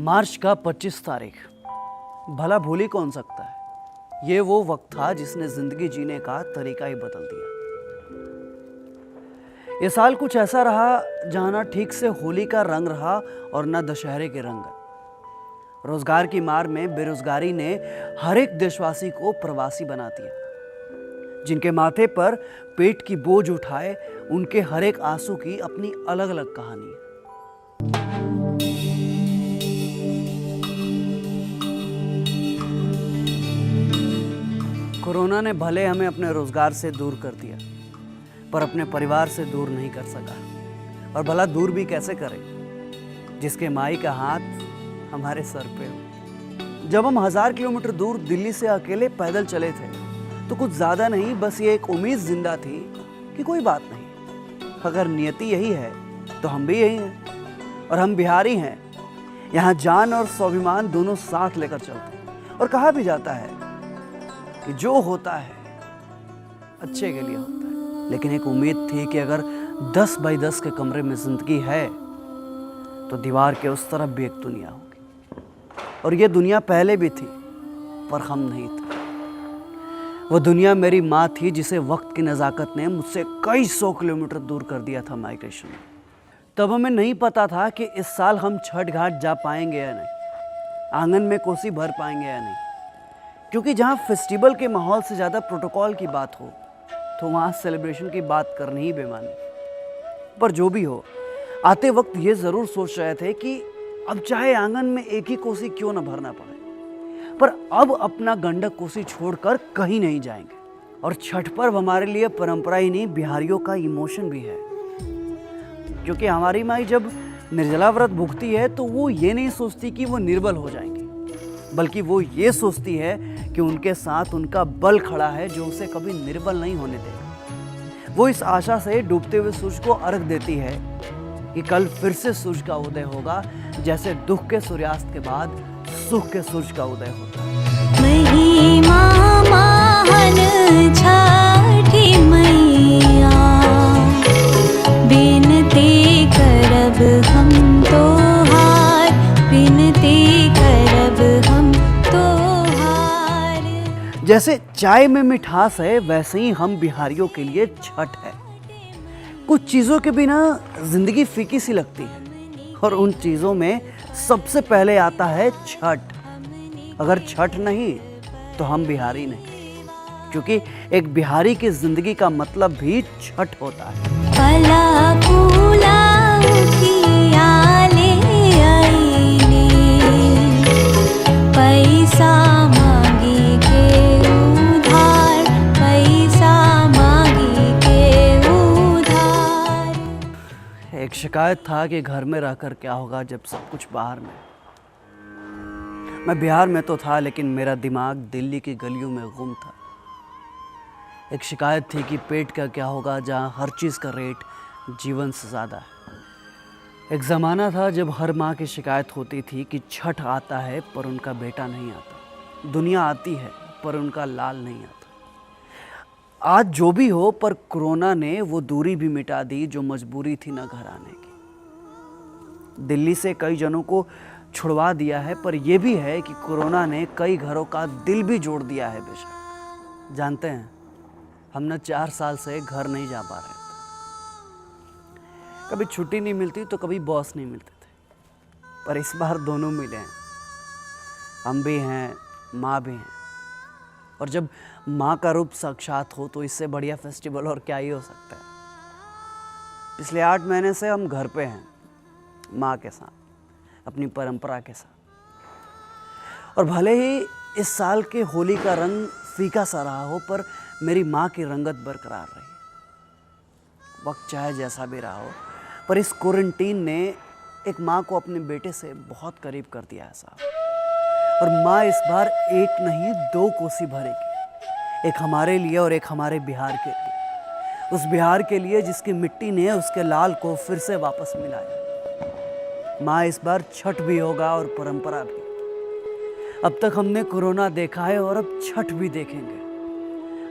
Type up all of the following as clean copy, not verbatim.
मार्च का 25 तारीख, भला भूल ही कौन सकता है। ये वो वक्त था जिसने जिंदगी जीने का तरीका ही बदल दिया। ये साल कुछ ऐसा रहा जहां ना ठीक से होली का रंग रहा और ना दशहरे के रंग। रोजगार की मार में बेरोजगारी ने हर एक देशवासी को प्रवासी बना दिया। जिनके माथे पर पेट की बोझ उठाए, उनके हर एक आंसू की अपनी अलग अलग कहानी है। कोरोना ने भले हमें अपने रोजगार से दूर कर दिया, पर अपने परिवार से दूर नहीं कर सका। और भला दूर भी कैसे करें, जिसके माई का हाथ हमारे सर पे हो। जब हम 1000 किलोमीटर दूर दिल्ली से अकेले पैदल चले थे, तो कुछ ज्यादा नहीं, बस ये एक उम्मीद जिंदा थी कि कोई बात नहीं, अगर नियति यही है तो हम भी यही हैं। और हम बिहारी हैं, यहाँ जान और स्वाभिमान दोनों साथ लेकर चलते हैं। और कहा भी जाता है कि जो होता है अच्छे के लिए होता है। लेकिन एक उम्मीद थी कि अगर 10 बाई 10 के कमरे में जिंदगी है, तो दीवार के उस तरफ भी एक दुनिया होगी। और ये दुनिया पहले भी थी, पर हम नहीं थे। वो दुनिया मेरी माँ थी, जिसे वक्त की नज़ाकत ने मुझसे कई 100 किलोमीटर दूर कर दिया था माइग्रेशन में। तब हमें नहीं पता था कि इस साल हम छठ घाट जा पाएंगे या नहीं, आंगन में कोसी भर पाएंगे या नहीं। क्योंकि जहाँ फेस्टिवल के माहौल से ज़्यादा प्रोटोकॉल की बात हो, तो वहाँ सेलिब्रेशन की बात करनी ही बेमानी। पर जो भी हो, आते वक्त ये ज़रूर सोच रहे थे कि अब चाहे आंगन में एक ही कोसी क्यों न भरना पड़े, पर अब अपना गंडक कोसी छोड़कर कहीं नहीं जाएंगे। और छठ पर्व हमारे लिए परंपरा ही नहीं, बिहारियों का इमोशन भी है। क्योंकि हमारी माई जब निर्जला व्रत भुगती है, तो वो ये नहीं सोचती कि वो निर्बल हो जाएंगी, बल्कि वो ये सोचती है कि उनके साथ उनका बल खड़ा है, जो उसे कभी निर्बल नहीं होने देगा। वो इस आशा से डूबते हुए सूरज को अर्घ देती है कि कल फिर से सूरज का उदय होगा, जैसे दुख के सूर्यास्त के बाद सुख के सूरज का उदय होता है। महिमा महान छठी मैया, बिनती करब हम तोहार, बिनती करब हम तोहार। जैसे चाय में मिठास है, वैसे ही हम बिहारियों के लिए छठ है। कुछ चीज़ों के बिना जिंदगी फीकी सी लगती है, और उन चीज़ों में सबसे पहले आता है छठ। अगर छठ नहीं, तो हम बिहारी नहीं। क्योंकि एक बिहारी की जिंदगी का मतलब भी छठ होता है। फला फूला उठियाले आईने, पैसा मांगी के उधार, पैसा मांगी के उधार। एक शिकायत था कि घर में रहकर क्या होगा जब सब कुछ बाहर में। मैं बिहार में तो था, लेकिन मेरा दिमाग दिल्ली की गलियों में गुम था। एक शिकायत थी कि पेट का क्या होगा जहाँ हर चीज़ का रेट जीवन से ज़्यादा है। एक ज़माना था जब हर माँ की शिकायत होती थी कि छठ आता है पर उनका बेटा नहीं आता, दुनिया आती है पर उनका लाल नहीं आता। आज जो भी हो, पर कोरोना ने वो दूरी भी मिटा दी जो मजबूरी थी ना घर आने की। दिल्ली से कई जनों को छुड़वा दिया है, पर यह भी है कि कोरोना ने कई घरों का दिल भी जोड़ दिया है। बेशक जानते हैं, हम ना 4 साल से घर नहीं जा पा रहे थे। कभी छुट्टी नहीं मिलती तो कभी बॉस नहीं मिलते थे, पर इस बार दोनों मिले हैं। हम भी हैं, माँ भी हैं। और जब माँ का रूप साक्षात हो, तो इससे बढ़िया फेस्टिवल और क्या ही हो सकता है। पिछले 8 महीने से हम घर पे हैं, माँ के साथ, अपनी परंपरा के साथ। और भले ही इस साल के होली का रंग फीका सा रहा हो, पर मेरी माँ की रंगत बरकरार रही। वक्त चाहे जैसा भी रहा हो, पर इस क्वारंटीन ने एक माँ को अपने बेटे से बहुत करीब कर दिया है साहब। और माँ इस बार एक नहीं 2 कोसी भरेगी, एक हमारे लिए और एक हमारे बिहार के लिए। उस बिहार के लिए जिसकी मिट्टी ने उसके लाल को फिर से वापस मिलाया। माँ इस बार छठ भी होगा और परंपरा भी। अब तक हमने कोरोना देखा है और अब छठ भी देखेंगे।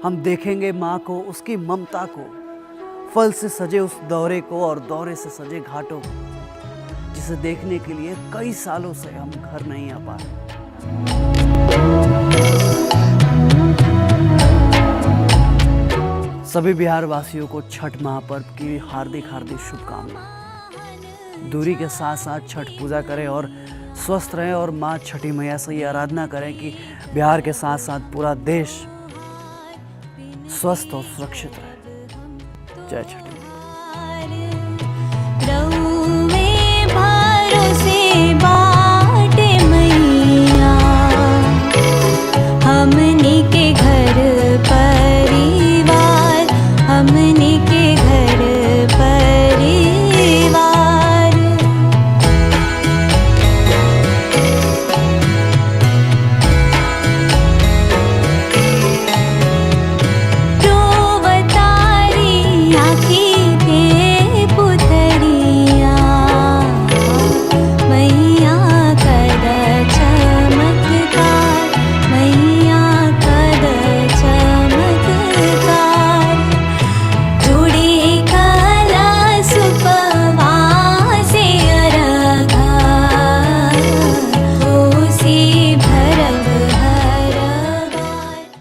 हम देखेंगे माँ को, उसकी ममता को, फल से सजे उस दौरे को और दौरे से सजे घाटों को, जिसे जिसे देखने के लिए कई सालों से हम घर नहीं आ पा रहे। सभी बिहार वासियों को छठ महापर्व की हार्दिक हार्दिक शुभकामनाएं। दूरी के साथ साथ छठ पूजा करें और स्वस्थ रहें और माँ छठी मैया से ये आराधना करें कि बिहार के साथ साथ पूरा देश स्वस्थ और सुरक्षित रहे। जय छठ।